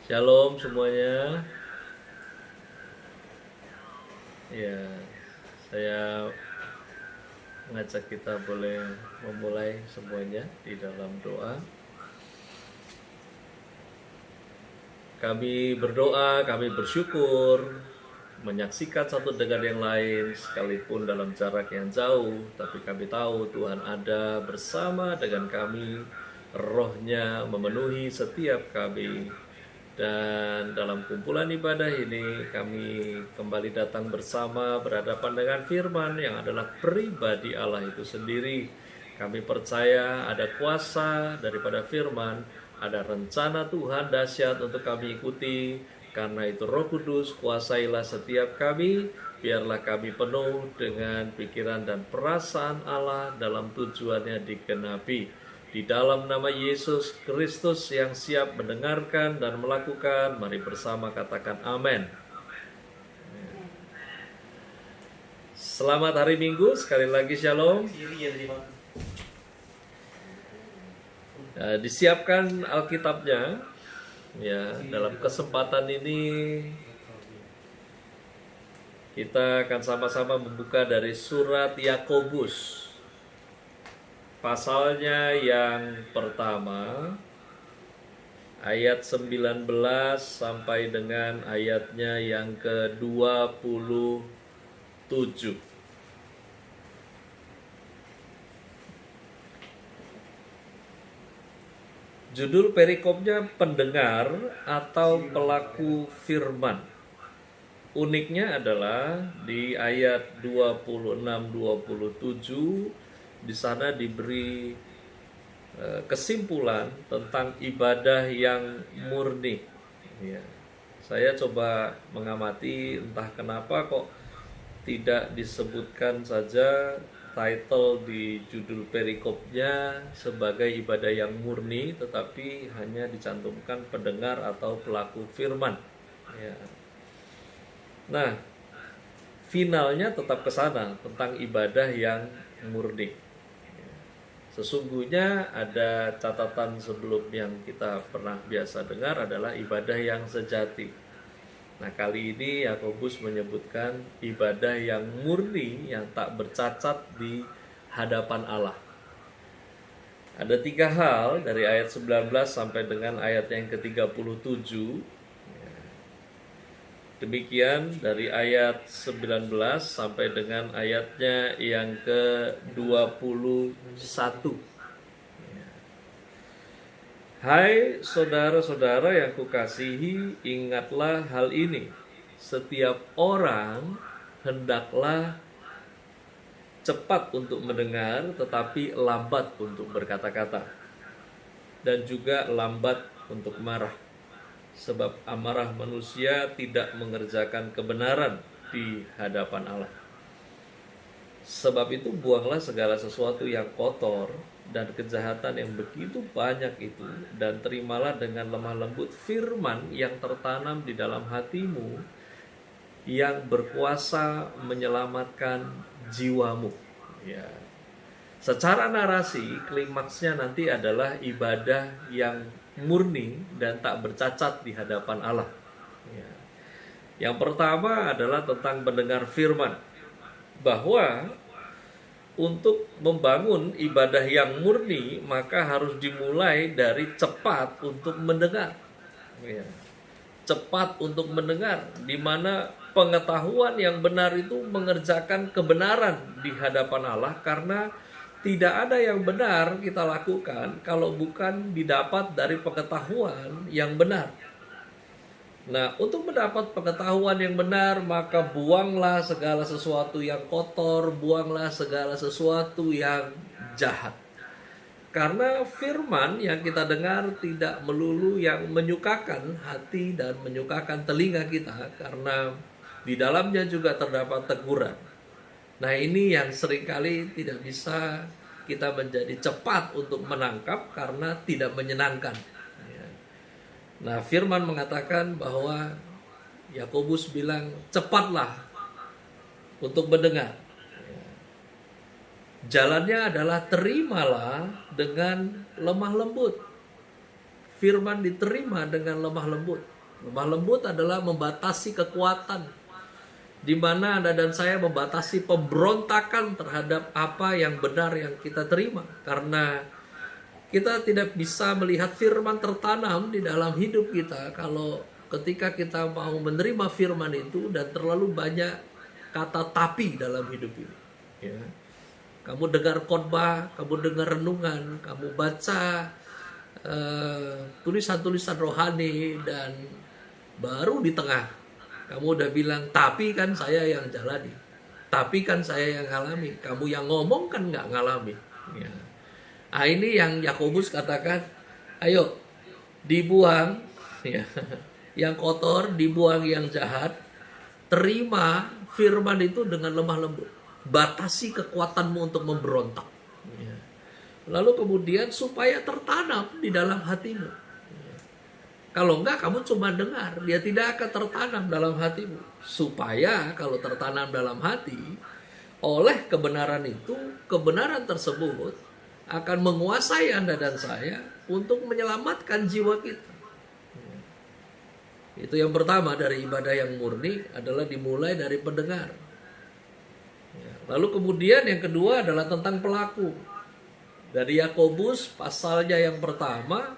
Shalom semuanya. Ya, saya mengajak kita boleh memulai semuanya di dalam doa. Kami berdoa, kami bersyukur menyaksikan satu dengan yang lain sekalipun dalam jarak yang jauh, tapi kami tahu Tuhan ada bersama dengan kami, roh-Nya memenuhi setiap kami. Dan dalam kumpulan ibadah ini kami kembali datang bersama berhadapan dengan firman yang adalah pribadi Allah itu sendiri. Kami percaya ada kuasa daripada firman, ada rencana Tuhan dahsyat untuk kami ikuti. Karena itu Roh Kudus kuasailah setiap kami, biarlah kami penuh dengan pikiran dan perasaan Allah dalam tujuannya digenapi. Di dalam nama Yesus Kristus yang siap mendengarkan dan melakukan, mari bersama katakan amin. Selamat hari Minggu, sekali lagi shalom. Disiapkan Alkitabnya. Ya, dalam kesempatan ini kita akan sama-sama membuka dari surat Yakobus. Pasalnya yang pertama, ayat 19 sampai dengan ayatnya yang ke-27. Judul perikopnya pendengar atau pelaku firman. Uniknya adalah di ayat 26-27 di sana diberi kesimpulan tentang ibadah yang murni. Ya. Saya coba mengamati entah kenapa kok tidak disebutkan saja title di judul perikopnya sebagai ibadah yang murni, tetapi hanya dicantumkan pendengar atau pelaku firman. Ya. Nah, finalnya tetap ke sana tentang ibadah yang murni. Sesungguhnya ada catatan sebelum yang kita pernah biasa dengar adalah ibadah yang sejati. Nah, kali ini Yakobus menyebutkan ibadah yang murni, yang tak bercacat di hadapan Allah. Ada 3 hal dari ayat 19 sampai dengan ayat yang ke-37. Demikian dari ayat 19 sampai dengan ayatnya yang ke-21. Hai saudara-saudara yang kukasihi, ingatlah hal ini. Setiap orang hendaklah cepat untuk mendengar, tetapi lambat untuk berkata-kata, dan juga lambat untuk marah. Sebab amarah manusia tidak mengerjakan kebenaran di hadapan Allah. Sebab itu buanglah segala sesuatu yang kotor dan kejahatan yang begitu banyak itu, dan terimalah dengan lemah lembut firman yang tertanam di dalam hatimu, yang berkuasa menyelamatkan jiwamu. Ya. Secara narasi, klimaksnya nanti adalah ibadah yang murni dan tak bercacat di hadapan Allah. Ya. Yang pertama adalah tentang mendengar firman, bahwa untuk membangun ibadah yang murni maka harus dimulai dari cepat untuk mendengar. Ya. Cepat untuk mendengar, di mana pengetahuan yang benar itu mengerjakan kebenaran di hadapan Allah, karena tidak ada yang benar kita lakukan kalau bukan didapat dari pengetahuan yang benar. Nah, untuk mendapat pengetahuan yang benar, maka buanglah segala sesuatu yang kotor, buanglah segala sesuatu yang jahat. Karena firman yang kita dengar tidak melulu yang menyukakan hati dan menyukakan telinga kita, karena di dalamnya juga terdapat teguran. Nah, ini yang seringkali tidak bisa kita menjadi cepat untuk menangkap karena tidak menyenangkan. Nah, firman mengatakan bahwa Yakobus bilang cepatlah untuk mendengar. Jalannya adalah terimalah dengan lemah lembut firman diterima dengan lemah lembut. Lemah lembut adalah membatasi kekuatan, di mana Anda dan saya membatasi pemberontakan terhadap apa yang benar yang kita terima. Karena kita tidak bisa melihat firman tertanam di dalam hidup kita kalau ketika kita mau menerima firman itu dan terlalu banyak kata tapi dalam hidup ini. Ya. Kamu dengar khotbah, kamu dengar renungan, kamu baca tulisan-tulisan rohani, dan baru di tengah kamu udah bilang, tapi kan saya yang jalani, tapi kan saya yang ngalami. Kamu yang ngomong kan nggak ngalami. Ya. Nah, ini yang Yakobus katakan, ayo dibuang ya, yang kotor, dibuang yang jahat, terima firman itu dengan lemah lembut. Batasi kekuatanmu untuk memberontak. Ya. Lalu kemudian supaya tertanam di dalam hatimu. Ya. Kalau enggak, kamu cuma dengar, dia tidak akan tertanam dalam hatimu. Supaya kalau tertanam dalam hati, oleh kebenaran itu, kebenaran tersebut akan menguasai Anda dan saya untuk menyelamatkan jiwa kita. Ya. Itu yang pertama dari ibadah yang murni adalah dimulai dari pendengar. Lalu kemudian yang kedua adalah tentang pelaku. Dari Yakobus pasalnya yang pertama,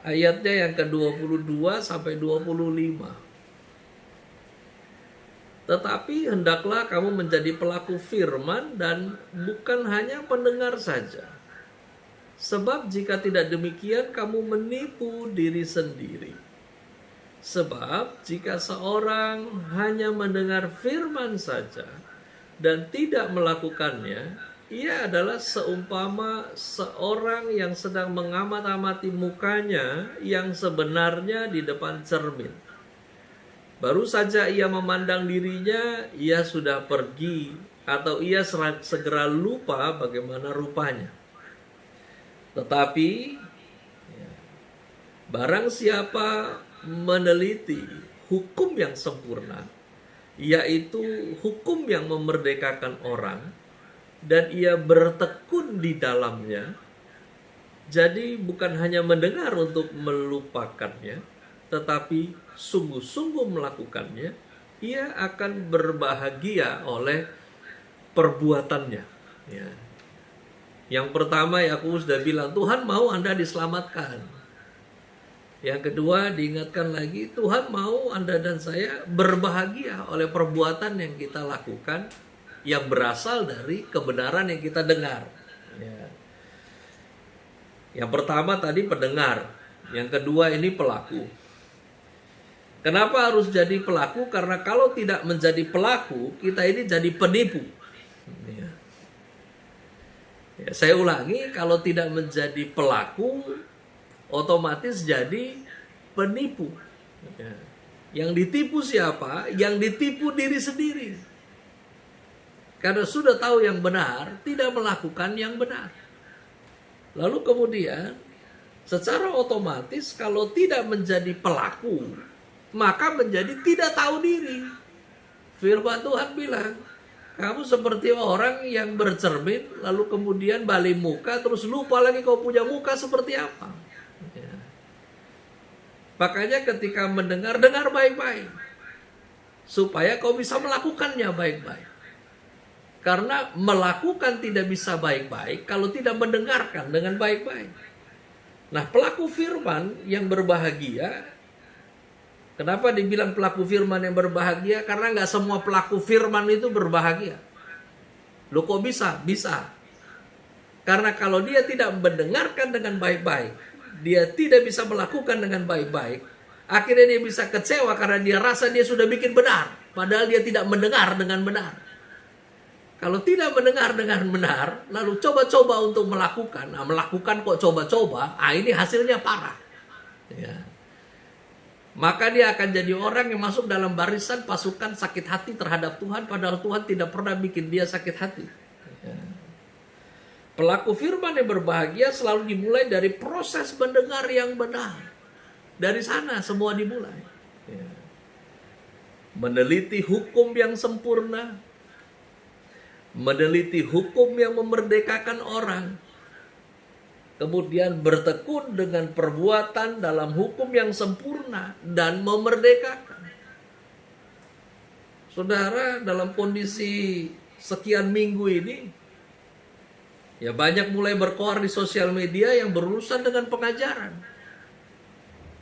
ayatnya yang ke-22 sampai 25. Tetapi hendaklah kamu menjadi pelaku firman dan bukan hanya pendengar saja. Sebab jika tidak demikian kamu menipu diri sendiri. Sebab jika seorang hanya mendengar firman saja dan tidak melakukannya, ia adalah seumpama seorang yang sedang mengamat-amati mukanya yang sebenarnya di depan cermin. Baru saja ia memandang dirinya, ia sudah pergi, atau ia segera lupa bagaimana rupanya. Tetapi barang siapa meneliti hukum yang sempurna, yaitu hukum yang memerdekakan orang, dan ia bertekun di dalamnya, jadi bukan hanya mendengar untuk melupakannya, tetapi sungguh-sungguh melakukannya, ia akan berbahagia oleh perbuatannya. Ya. Yang pertama, Yakobus sudah bilang, Tuhan mau Anda diselamatkan. Yang kedua, diingatkan lagi, Tuhan mau Anda dan saya berbahagia oleh perbuatan yang kita lakukan yang berasal dari kebenaran yang kita dengar. Ya. Yang pertama tadi pendengar, yang kedua ini pelaku. Kenapa harus jadi pelaku? Karena kalau tidak menjadi pelaku, kita ini jadi penipu. Ya. Ya, saya ulangi, kalau tidak menjadi pelaku, otomatis jadi penipu. Ya. Yang ditipu siapa? Yang ditipu diri sendiri. Karena sudah tahu yang benar, tidak melakukan yang benar. Lalu kemudian, secara otomatis kalau tidak menjadi pelaku, maka menjadi tidak tahu diri. Firman Tuhan bilang, kamu seperti orang yang bercermin, lalu kemudian balik muka, terus lupa lagi kau punya muka seperti apa. Ya. Makanya ketika mendengar, dengar baik-baik. Supaya kau bisa melakukannya baik-baik. Karena melakukan tidak bisa baik-baik kalau tidak mendengarkan dengan baik-baik. Nah, pelaku firman yang berbahagia, kenapa dibilang pelaku firman yang berbahagia? Karena nggak semua pelaku firman itu berbahagia. Loh kok bisa? Bisa. Karena kalau dia tidak mendengarkan dengan baik-baik, dia tidak bisa melakukan dengan baik-baik, akhirnya dia bisa kecewa karena dia rasa dia sudah bikin benar, padahal dia tidak mendengar dengan benar. Kalau tidak mendengar dengan benar, lalu coba-coba untuk melakukan. Nah, melakukan kok coba-coba, ini hasilnya parah. Ya. Maka dia akan jadi orang yang masuk dalam barisan pasukan sakit hati terhadap Tuhan, padahal Tuhan tidak pernah bikin dia sakit hati. Ya. Pelaku firman yang berbahagia selalu dimulai dari proses mendengar yang benar. Dari sana semua dimulai. Ya. Meneliti hukum yang sempurna, meneliti hukum yang memerdekakan orang, kemudian bertekun dengan perbuatan dalam hukum yang sempurna dan memerdekakan. Saudara, dalam kondisi sekian minggu ini, ya banyak mulai berkoar di sosial media yang berurusan dengan pengajaran.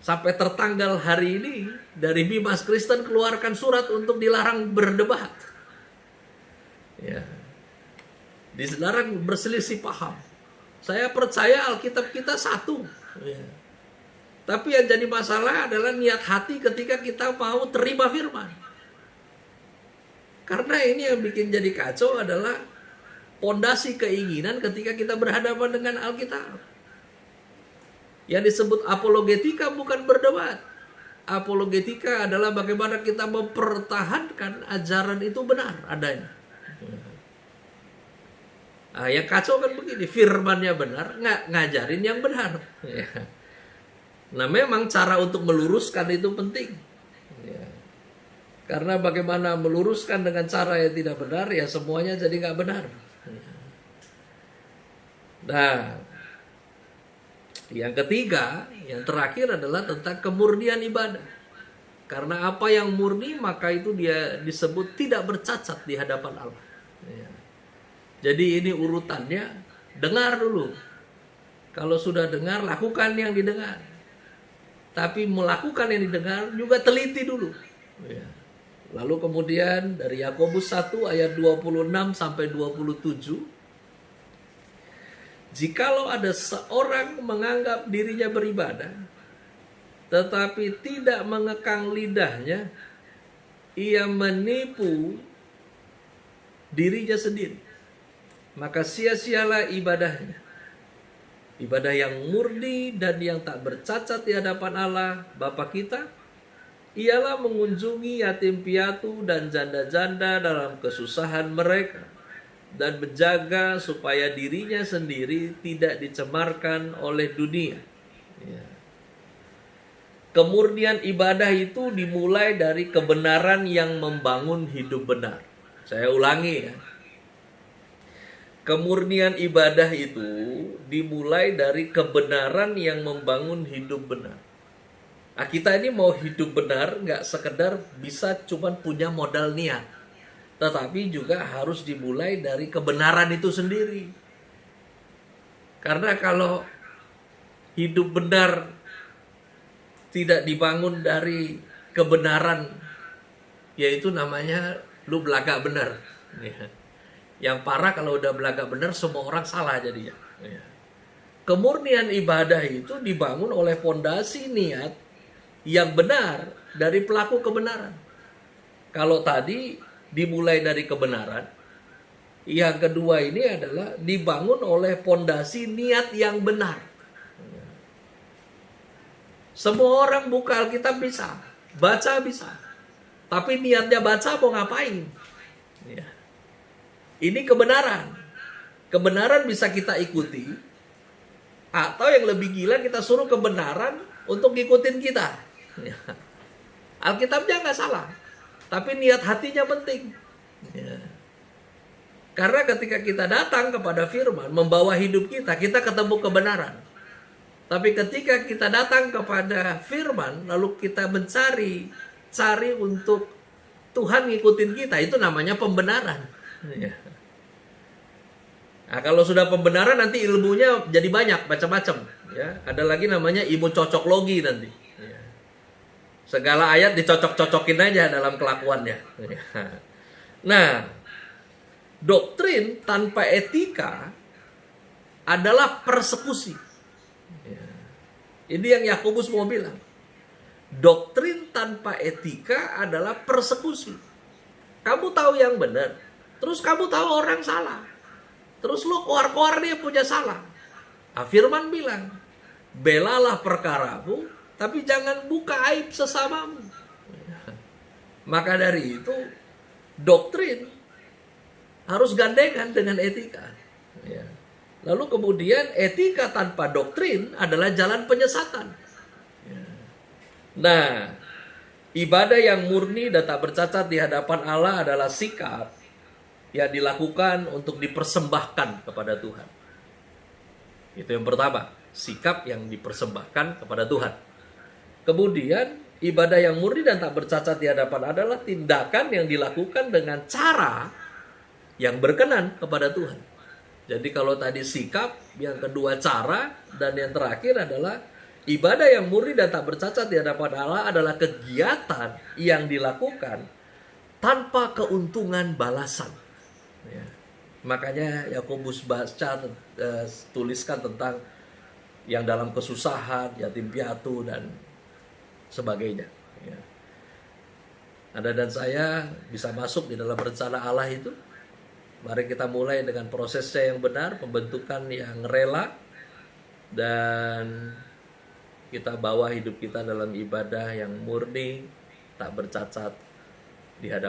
Sampai tertanggal hari ini, dari Bimas Kristen keluarkan surat untuk dilarang berdebat. Ya. Dilarang berselisih paham. Saya percaya Alkitab kita satu. Ya. Tapi yang jadi masalah adalah niat hati ketika kita mau terima firman. Karena ini yang bikin jadi kacau adalah pondasi keinginan ketika kita berhadapan dengan Alkitab. Yang disebut apologetika bukan berdebat. Apologetika adalah bagaimana kita mempertahankan ajaran itu benar adanya. Nah, yang kacau kan begini, firmannya benar, ngajarin yang benar. Nah, memang cara untuk meluruskan itu penting. Karena bagaimana meluruskan dengan cara yang tidak benar, ya semuanya jadi nggak benar. Nah, yang ketiga, yang terakhir adalah tentang kemurnian ibadah. Karena apa yang murni, maka itu dia disebut tidak bercacat di hadapan Allah. Jadi ini urutannya, dengar dulu. Kalau sudah dengar, lakukan yang didengar. Tapi melakukan yang didengar juga teliti dulu. Lalu kemudian dari Yakobus 1 ayat 26 sampai 27. Jikalau ada seorang menganggap dirinya beribadah, tetapi tidak mengekang lidahnya, ia menipu dirinya sendiri. Maka sia-sialah ibadahnya. Ibadah yang murni dan yang tak bercacat di hadapan Allah Bapa kita ialah mengunjungi yatim piatu dan janda-janda dalam kesusahan mereka dan menjaga supaya dirinya sendiri tidak dicemarkan oleh dunia. Kemurnian ibadah itu dimulai dari kebenaran yang membangun hidup benar. Saya ulangi ya. Kemurnian ibadah itu dimulai dari kebenaran yang membangun hidup benar. Nah, kita ini mau hidup benar nggak sekedar bisa cuman punya modal niat, tetapi juga harus dimulai dari kebenaran itu sendiri. Karena kalau hidup benar tidak dibangun dari kebenaran, yaitu namanya lu belagak benar. Yang parah kalau udah belagak benar, semua orang salah jadinya. Kemurnian ibadah itu dibangun oleh fondasi niat yang benar dari pelaku kebenaran. Kalau tadi dimulai dari kebenaran, yang kedua ini adalah dibangun oleh fondasi niat yang benar. Semua orang buka Alkitab bisa, baca bisa, tapi niatnya baca mau ngapain? Ini kebenaran. Kebenaran bisa kita ikuti, atau yang lebih gila kita suruh kebenaran untuk ngikutin kita. Alkitabnya nggak salah, tapi niat hatinya penting. Karena ketika kita datang kepada firman, membawa hidup kita, kita ketemu kebenaran. Tapi ketika kita datang kepada firman, lalu kita cari untuk Tuhan ngikutin kita, itu namanya pembenaran. Nah, kalau sudah pembenaran nanti ilmunya jadi banyak, macam-macam. Ada lagi namanya ilmu cocok logi nanti. Segala ayat dicocok-cocokin aja dalam kelakuannya. Nah, doktrin tanpa etika adalah persekusi. Ini yang Yakobus mau bilang. Doktrin tanpa etika adalah persekusi. Kamu tahu yang benar, terus kamu tahu orang salah. Terus lu koar-koar dia punya salah. Firman bilang, belalah perkaramu, tapi jangan buka aib sesamamu. Maka dari itu, doktrin harus gandengan dengan etika. Lalu kemudian etika tanpa doktrin adalah jalan penyesatan. Nah, ibadah yang murni dan tak bercacat di hadapan Allah adalah sikap yang dilakukan untuk dipersembahkan kepada Tuhan. Itu yang pertama, sikap yang dipersembahkan kepada Tuhan. Kemudian ibadah yang murni dan tak bercacat di hadapan adalah tindakan yang dilakukan dengan cara yang berkenan kepada Tuhan. Jadi kalau tadi sikap, yang kedua cara, dan yang terakhir adalah ibadah yang murni dan tak bercacat di hadapan Allah adalah kegiatan yang dilakukan tanpa keuntungan balasan. Ya. Makanya Yakobus tuliskan tentang yang dalam kesusahan, yatim piatu, dan sebagainya. Ya. Anda dan saya bisa masuk di dalam rencana Allah itu. Mari kita mulai dengan prosesnya yang benar, pembentukan yang rela, dan kita bawa hidup kita dalam ibadah yang murni, tak bercacat di hadapan